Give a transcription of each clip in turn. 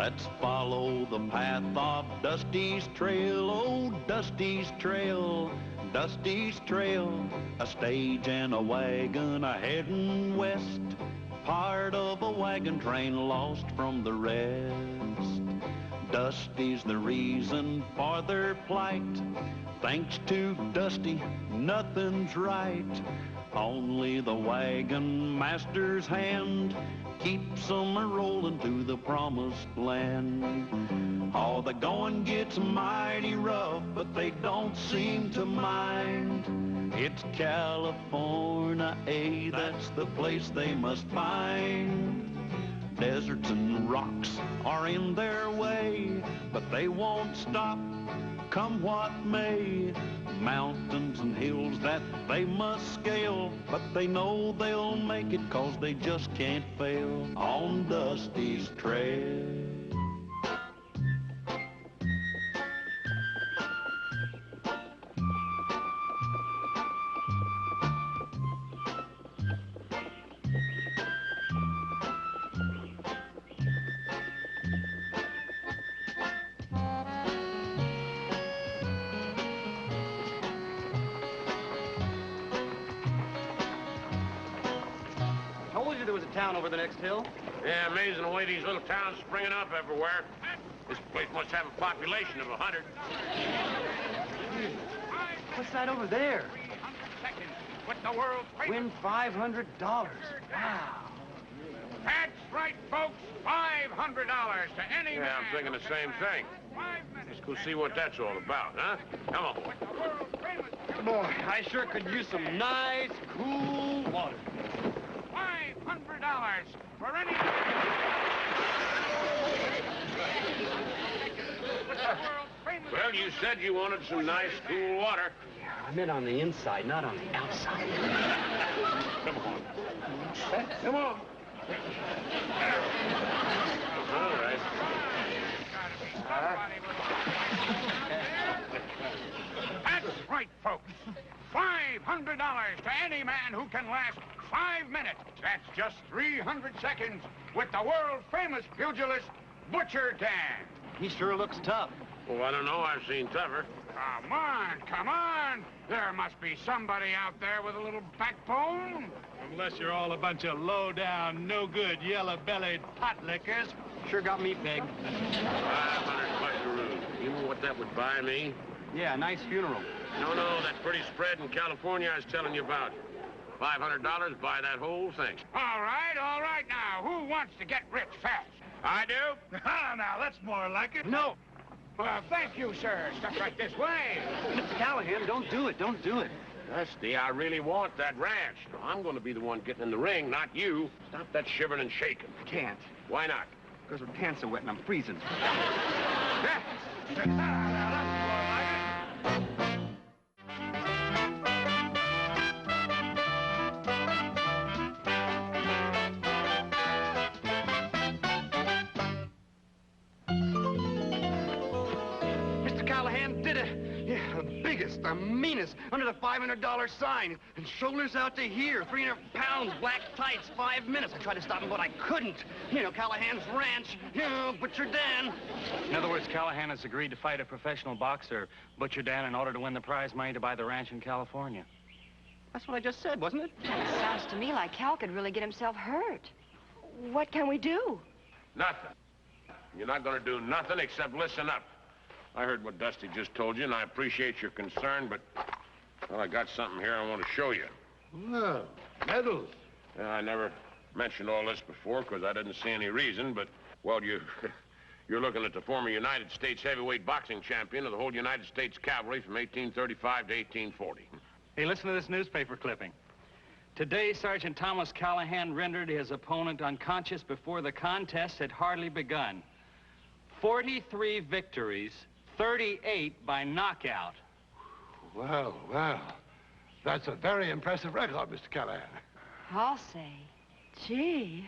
Let's follow the path of Dusty's trail, oh, Dusty's trail, Dusty's trail. A stage and a wagon a-heading west, part of a wagon train lost from the rest. Dusty's the reason for their plight. Thanks to Dusty, nothing's right. Only the wagon master's hand keeps them a-rolling to the promised land. Oh, the going gets mighty rough, but they don't seem to mind. It's California, that's the place they must find. Deserts and rocks are in their way, but they won't stop, come what may. Mountains and hills that they must scale, but they know they'll make it 'cause they just can't fail on Dusty's trail. There was a town over the next hill. Yeah, amazing the way these little towns springing up everywhere. This place must have a population of 100. What's that over there? 300 seconds with the world famous. Win $500. Wow. That's right, folks. $500 to any man. Yeah, I'm thinking the same thing. Let's go see what that's all about, huh? Come on. Boy, I sure could use some nice, cool water. $500 for any... Well, you said you wanted some nice, cool water. Yeah, I meant on the inside, not on the outside. Come on. Come on. All right. That's right, folks. $500 to any man who can last 5 minutes. That's just 300 seconds with the world-famous pugilist, Butcher Dan. He sure looks tough. Well, I don't know. I've seen tougher. Come on, come on. There must be somebody out there with a little backbone. Unless you're all a bunch of low-down, no-good, yellow-bellied pot lickers. Sure got me pegged. 500 buckaroos. You know what that would buy me? Yeah, a nice funeral. No, that pretty spread in California I was telling you about. $500, buy that whole thing. All right now. Who wants to get rich fast? I do. Now, that's more like it. No. Well, thank you, sir. Step right this way. Mr. Callahan, don't do it. Don't do it. Dusty, I really want that ranch. I'm going to be the one getting in the ring, not you. Stop that shivering and shaking. Can't. Why not? Because my pants are wet and I'm freezing. Mr. Callahan did it. Yeah, the biggest, the meanest, under the $500 sign. And shoulders out to here, 300 pounds, black tights, 5 minutes. I tried to stop him, but I couldn't. You know, Callahan's ranch, you know, Butcher Dan. In other words, Callahan has agreed to fight a professional boxer, Butcher Dan, in order to win the prize money to buy the ranch in California. That's what I just said, wasn't it? Sounds to me like Cal could really get himself hurt. What can we do? Nothing. You're not going to do nothing except listen up. I heard what Dusty just told you, and I appreciate your concern, but, well, I got something here I want to show you. Well, medals. I never mentioned all this before because I didn't see any reason, but, well, you're looking at the former United States heavyweight boxing champion of the whole United States Cavalry from 1835 to 1840. Hey, listen to this newspaper clipping. Today, Sergeant Thomas Callahan rendered his opponent unconscious before the contest had hardly begun. 43 victories, 38 by knockout. Well, that's a very impressive record, Mr. Callahan. I'll say. Gee.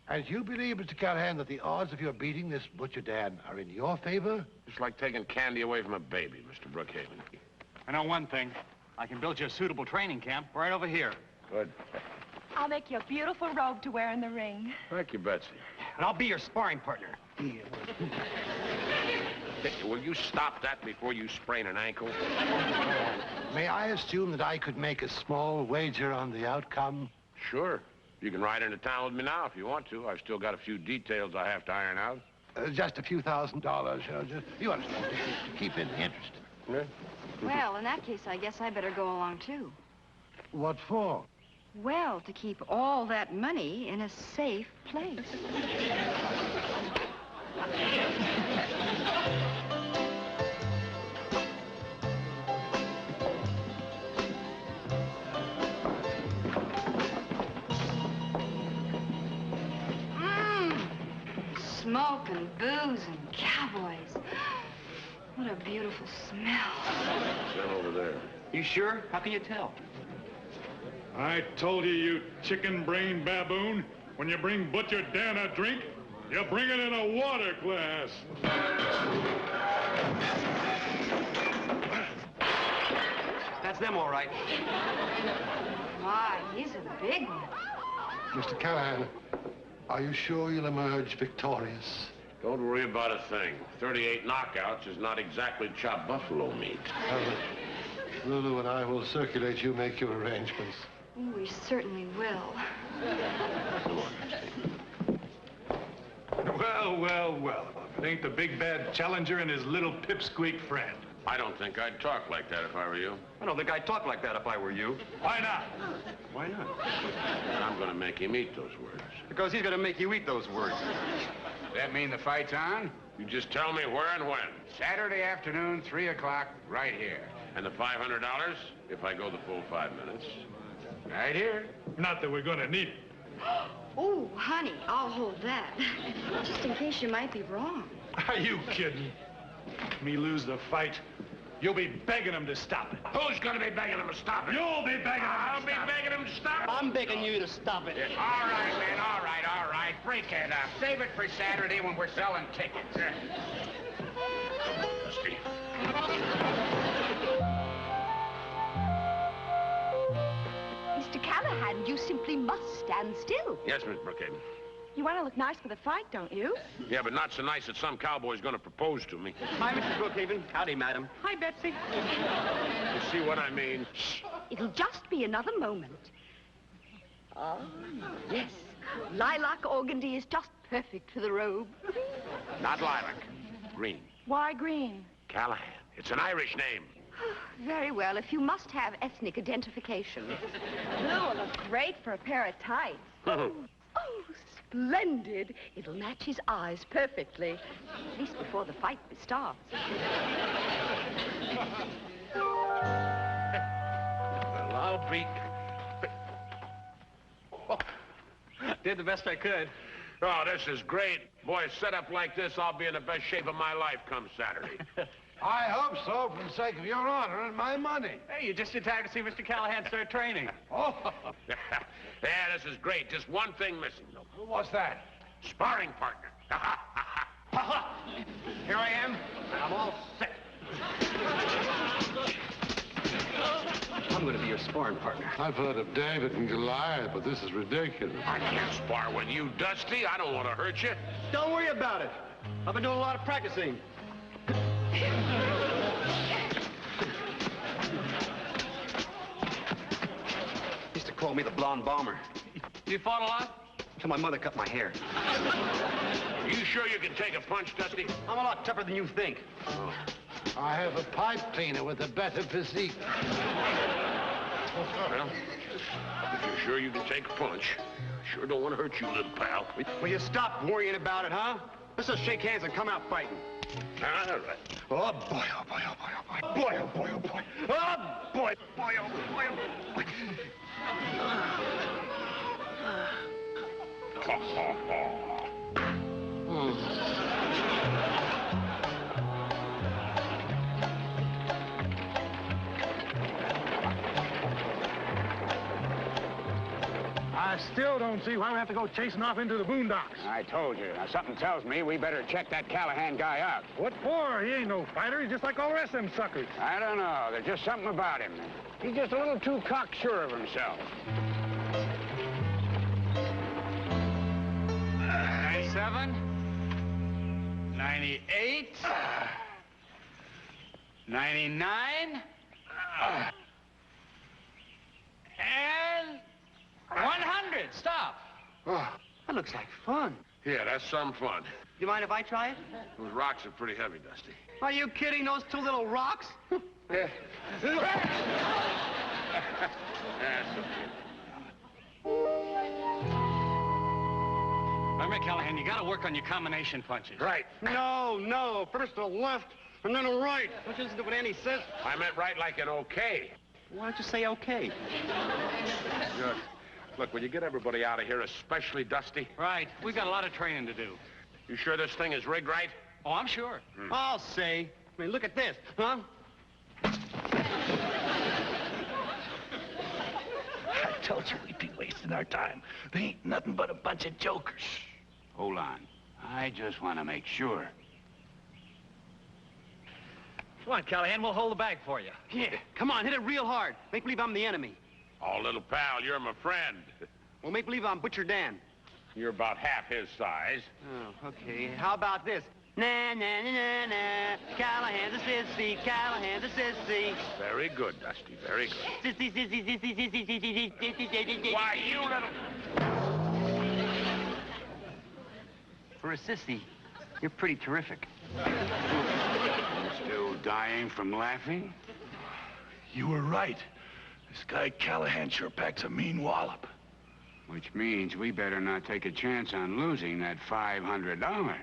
And you believe, Mr. Callahan, that the odds of your beating this Butcher Dan are in your favor? It's like taking candy away from a baby, Mr. Brookhaven. I know one thing. I can build you a suitable training camp right over here. Good. I'll make you a beautiful robe to wear in the ring. Thank you, Betsy. And I'll be your sparring partner. Will you stop that before you sprain an ankle? May I assume that I could make a small wager on the outcome? Sure. You can ride into town with me now if you want to. I've still got a few details I have to iron out. Just a few $1,000s, you know, you understand, to keep in the interest. Yeah. Well, in that case, I guess I better go along, too. What for? Well, to keep all that money in a safe place. Smoke and booze and cowboys. What a beautiful smell. Stand over there. You sure? How can you tell? I told you, you chicken-brained baboon, when you bring Butcher Dan a drink, you bring it in a water glass. That's them, all right. My, he's a big one. Mr. Callahan, are you sure you'll emerge victorious? Don't worry about a thing. 38 knockouts is not exactly chopped buffalo meat. Lulu and I will circulate you, make your arrangements. We certainly will. Well, well, well. It ain't the big bad challenger and his little pipsqueak friend. I don't think I'd talk like that if I were you. I don't think I'd talk like that if I were you. Why not? Why not? I'm going to make him eat those words. Because he's going to make you eat those words. Does that mean the fight's on? You just tell me where and when. Saturday afternoon, 3 o'clock, right here. And the $500 if I go the full 5 minutes. Right here. Not that we're gonna need it. Oh, honey, I'll hold that. Just in case you might be wrong. Are you kidding? Me lose the fight, you'll be begging him to stop it. Who's going to be begging him to stop it? You'll be begging him I'll be begging him to stop it. I'm begging you to stop it. All right, man, all right, all right. Break it up. Save it for Saturday when we're selling tickets. Dusty. Mr. Callahan, you simply must stand still. Yes, Miss Brookhaven. You want to look nice for the fight, don't you? Yeah, but not so nice that some cowboy's going to propose to me. Hi, Mr. Brookhaven. Howdy, madam. Hi, Betsy. You see what I mean? It'll just be another moment. Oh, yes. Lilac organdy is just perfect for the robe. Not lilac. Green. Why green? Callahan. It's an Irish name. Very well, if you must have ethnic identification. Blue will look great for a pair of tights. Oh, splendid. It'll match his eyes perfectly. At least before the fight starts. Well, I'll be... Did the best I could. Oh, this is great. Boy, set up like this, I'll be in the best shape of my life come Saturday. I hope so, for the sake of your honor and my money. Hey, you just in time to see Mr. Callahan start training. Oh, Yeah, this is great. Just one thing missing, though. what's that? Sparring partner. Here I am, and I'm all set. I'm going to be your sparring partner. I've heard of David and Goliath, but this is ridiculous. I can't spar with you, Dusty. I don't want to hurt you. Don't worry about it. I've been doing a lot of practicing. Used to call me the blonde bomber. You fought a lot? Till my mother cut my hair. You sure you can take a punch, Dusty? I'm a lot tougher than you think. I have a pipe cleaner with a better physique. Well, if you're sure you can take a punch, sure don't want to hurt you, little pal. Will you stop worrying about it, huh? Let's just shake hands and come out fighting. All right. Oh, boy, oh, boy, oh, boy, oh, boy. Boy, oh, boy, oh, boy. Oh, boy, boy, oh, boy, oh, boy. I still don't see why we have to go chasing off into the boondocks. I told you. Now, something tells me we better check that Callahan guy out. What for? He ain't no fighter. He's just like all the rest of them suckers. I don't know. There's just something about him. He's just a little too cocksure of himself. 9-7. 98. 99. And 100. Stop. Oh, that looks like fun. Yeah, that's some fun. You mind if I try it? Those rocks are pretty heavy, Dusty. Are you kidding? Those two little rocks? Yeah. That's okay. Remember, Callahan, you gotta work on your combination punches. Right. No. First a left, and then a right. Don't you listen to what Annie says? I meant right like an okay. Why don't you say okay? Good. Look, will you get everybody out of here, especially Dusty? Right. We've got a lot of training to do. You sure this thing is rigged right? Oh, I'm sure. I'll say. I mean, look at this, huh? I told you we'd be wasting our time. They ain't nothing but a bunch of jokers. Hold on. I just want to make sure. Come on, Callahan, we'll hold the bag for you. Yeah, come on, hit it real hard. Make believe I'm the enemy. Oh, little pal, you're my friend. Well, make believe I'm Butcher Dan. You're about half his size. Oh, okay. How about this? Na, na, na, na, na. Callahan's a sissy, Callahan's a sissy. Very good, Dusty, very good. Sissy, sissy, sissy, sissy, sissy, sissy, sissy. Why, you little... For a sissy, you're pretty terrific. Still dying from laughing? You were right. This guy Callahan sure packs a mean wallop. Which means we better not take a chance on losing that $500.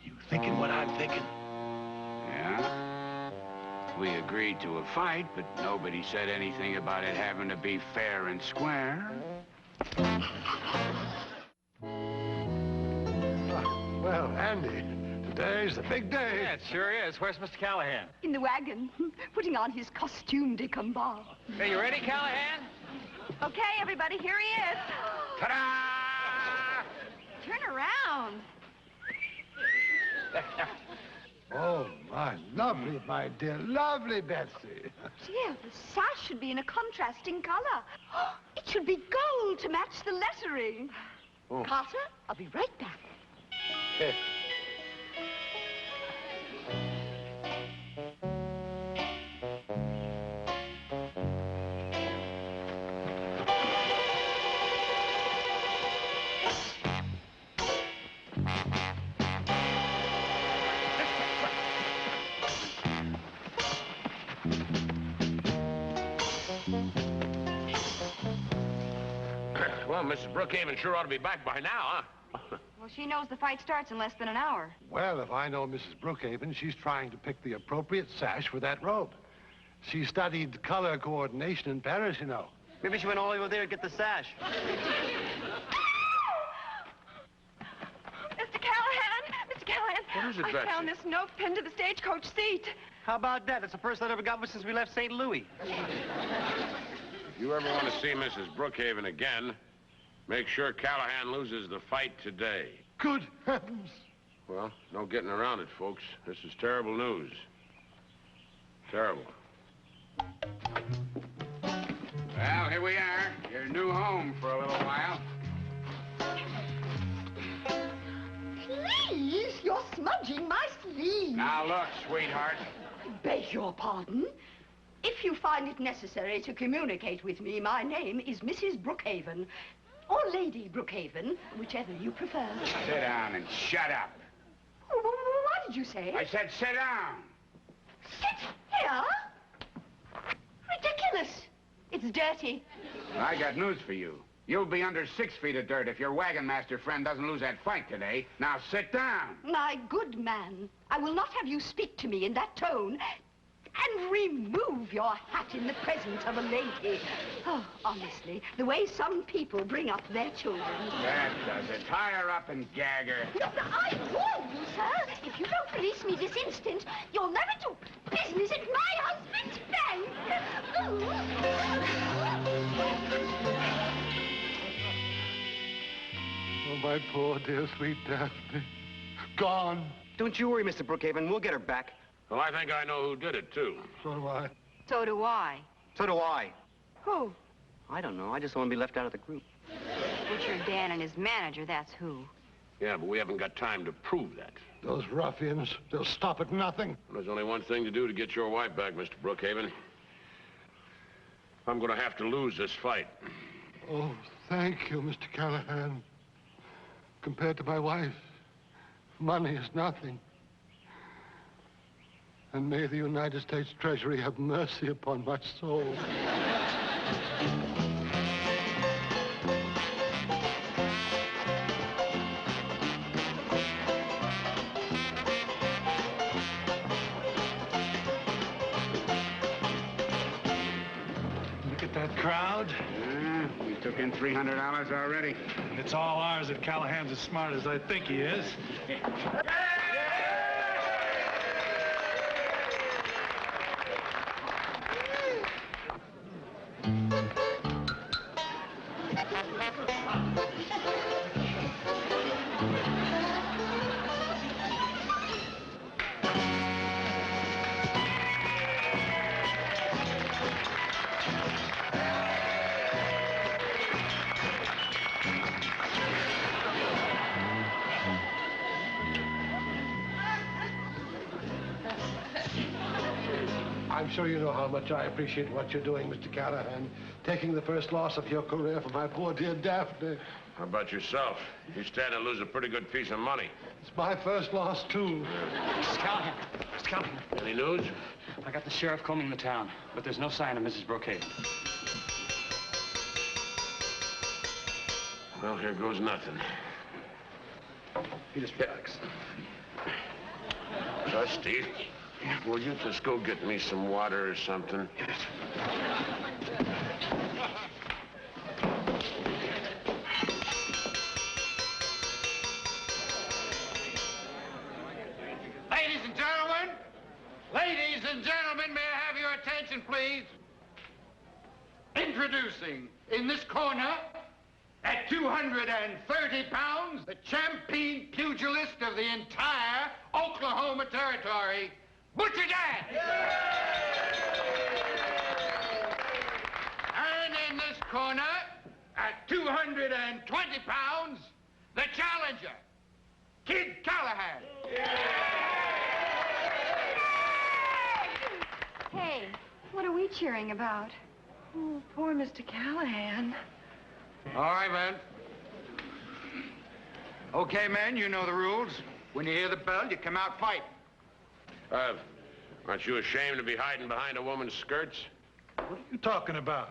You thinking what I'm thinking? Yeah? We agreed to a fight, but nobody said anything about it having to be fair and square. Well, Andy, today's the big day. Yeah, it sure is. Where's Mr. Callahan? In the wagon, putting on his costume de combat. Hey, you ready, Callahan? Okay, everybody, here he is. Ta-da! Turn around. Oh, my dear, lovely Betsy. Dear, the sash should be in a contrasting color. It should be gold to match the lettering. Oh. Carter, I'll be right back. Well, Mrs. Brookhaven sure ought to be back by now, huh? Well, she knows the fight starts in less than an hour. Well, if I know Mrs. Brookhaven, she's trying to pick the appropriate sash for that robe. She studied color coordination in Paris, you know. Maybe she went all over there to get the sash. Mr. Callahan! What is it, I Betsy? found this note pinned to the stagecoach seat. How about that? It's the first letter I ever got since we left St. Louis. If you ever want to see Mrs. Brookhaven again, make sure Callahan loses the fight today. Good heavens! Well, no getting around it, folks. This is terrible news. Terrible. Well, here we are. Your new home for a little while. Please, you're smudging my sleeve. Now, look, sweetheart. Beg your pardon? If you find it necessary to communicate with me, my name is Mrs. Brookhaven, or Lady Brookhaven, whichever you prefer. Sit down and shut up. What did you say? I said sit down. Sit here? Ridiculous. It's dirty. I got news for you. You'll be under 6 feet of dirt if your wagonmaster friend doesn't lose that fight today. Now sit down. My good man, I will not have you speak to me in that tone. And remove your hat in the presence of a lady. Oh, honestly, the way some people bring up their children. That does it. Tie her up and gag her. No, I warn you, sir. If you don't release me this instant, you'll never do business at my husband's bank. Oh, my poor, dear, sweet Daphne. Gone. Don't you worry, Mr. Brookhaven. We'll get her back. Well, I think I know who did it, too. So do I. So do I. So do I. Who? I don't know. I just don't want to be left out of the group. Butcher Dan and his manager, that's who. Yeah, but we haven't got time to prove that. Those ruffians, they'll stop at nothing. There's only one thing to do to get your wife back, Mr. Brookhaven. I'm gonna have to lose this fight. Oh, thank you, Mr. Callahan. Compared to my wife, money is nothing. And may the United States Treasury have mercy upon my soul. Look at that crowd. Yeah, we took in $300 already. And it's all ours if Callahan's as smart as I think he is. I'm sure you know how much I appreciate what you're doing, Mr. Callahan. Taking the first loss of your career for my poor dear Daphne. How about yourself? You stand to lose a pretty good piece of money. It's my first loss, too. Mr. Callahan. Mr. Callahan. Any news? I got the sheriff combing the town, but there's no sign of Mrs. Brookhaven. Well, here goes nothing. Here's Felix. Steve, will you just go get me some water or something? Ladies and gentlemen, may I have your attention, please? Introducing, in this corner, at 230 pounds, the champion pugilist of the entire Oklahoma Territory, Butcher Dan! And in this corner, at 220 pounds, the challenger, Kid Callahan. Hey, what are we cheering about? Oh, poor Mr. Callahan. All right, men. Okay, men, you know the rules. When you hear the bell, you come out fight. Aren't you ashamed to be hiding behind a woman's skirts? What are you talking about?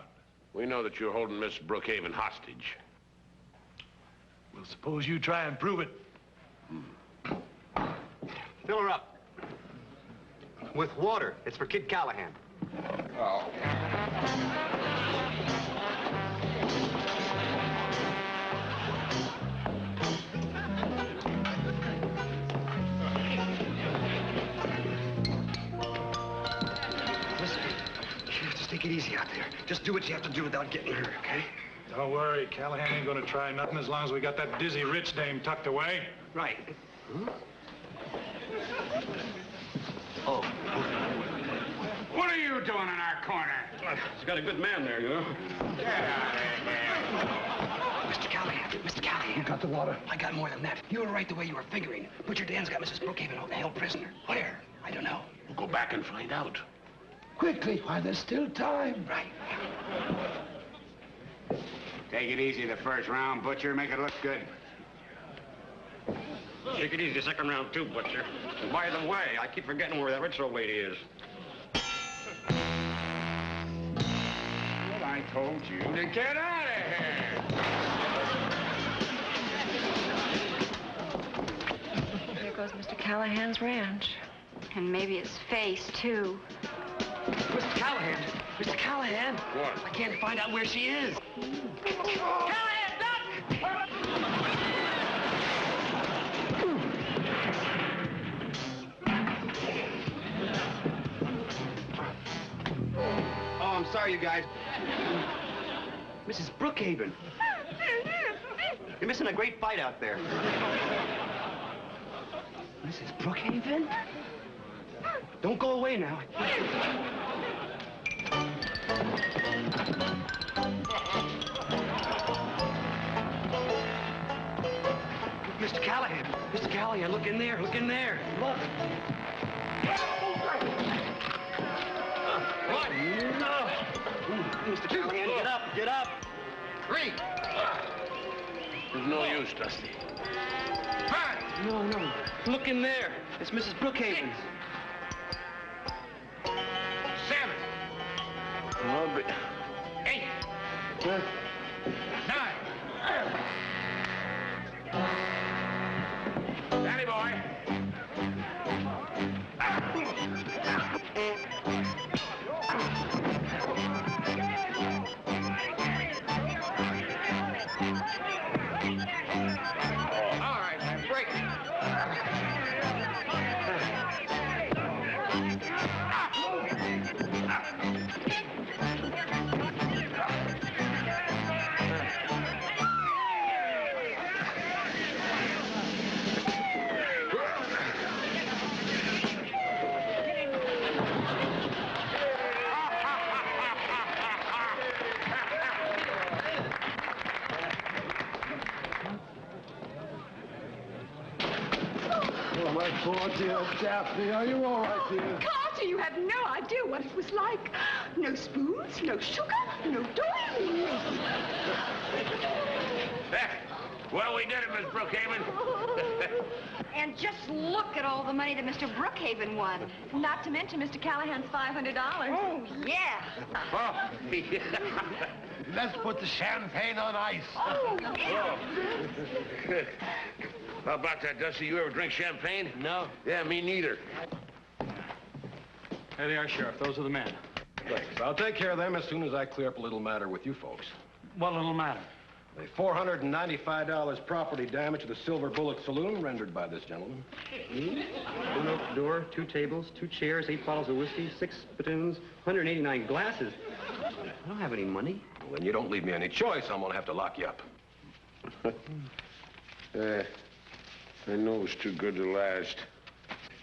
We know that you're holding Miss Brookhaven hostage. Well, suppose you try and prove it. Fill her up. With water. It's for Kid Callahan. Oh. Listen, just take it easy out there. Just do what you have to do without getting hurt, okay? Don't worry, Callahan ain't gonna try nothing as long as we got that dizzy rich dame tucked away. Right. Huh? Oh. What are you doing in our corner? He's got a good man there, you know. Get out of here. Mr. Callahan. You got the water? I got more than that. You were right the way you were figuring. Butcher Dan's got Mrs. Brookhaven held prisoner. Where? I don't know. We'll go back and find out. Quickly, while there's still time. Right. Take it easy the first round, Butcher. Make it look good. Take it easy the second round, too, Butcher. And by the way, I keep forgetting where that rich old lady is. Well, I told you to get out of here. There goes Mr. Callahan's ranch. And maybe his face, too. Mr. Callahan! Mr. Callahan! What? I can't find out where she is. Callahan, duck! Oh, I'm sorry, you guys. Mrs. Brookhaven. You're missing a great fight out there. Mrs. Brookhaven? Don't go away now. Mr. Callahan. Mr. Callahan, look in there. Look in there. Look. What? No. Mr. Callahan, get up. Get up. 3. There's no use, Dusty. 5. No. Look in there. It's Mrs. Brookhaven. 7. I'll be... 8. 9. Danny boy. All right, break. Oh, my poor dear Daphne. Are you all right, dear? Carter, you have no idea what it was like. No spoons, no sugar, no doilies. Well, we did it, Miss Brookhaven. And just look at all the money that Mr. Brookhaven won. Not to mention Mr. Callahan's $500. Oh, yeah. Oh, Let's put the champagne on ice. Oh, yeah. How about that, Dusty? You ever drink champagne? No. Yeah, me neither. There they are, Sheriff. Those are the men. Thanks. I'll take care of them as soon as I clear up a little matter with you folks. What little matter? The $495 property damage to the Silver Bullet Saloon rendered by this gentleman. One oak door, 2 tables, 2 chairs, 8 bottles of whiskey, 6 spittoons, 189 glasses. I don't have any money. Well, then you don't leave me any choice. I'm gonna have to lock you up. I know it was too good to last.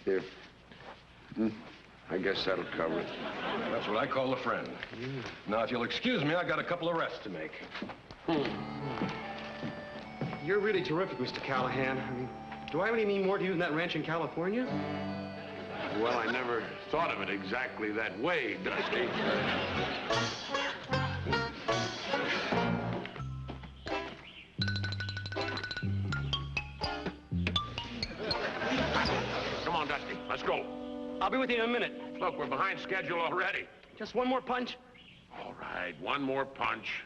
Here. I guess that'll cover it. That's what I call a friend. Now, if you'll excuse me, I got a couple of arrests to make. You're really terrific, Mr. Callahan. I mean, do I really mean more to you than that ranch in California? Well, I never thought of it exactly that way, Dusty. Come on, Dusty. Let's go. I'll be with you in a minute. Look, we're behind schedule already. Just one more punch. All right, one more punch.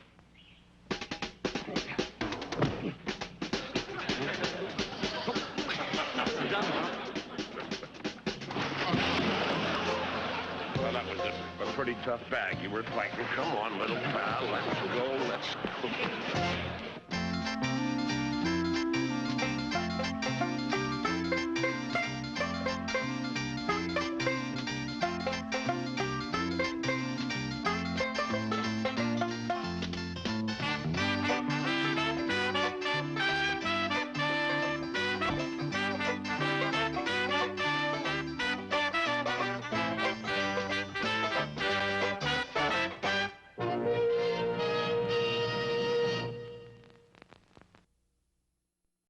Well, that was a pretty tough bag you were fighting. Come on, little pal. Let's go. Let's go.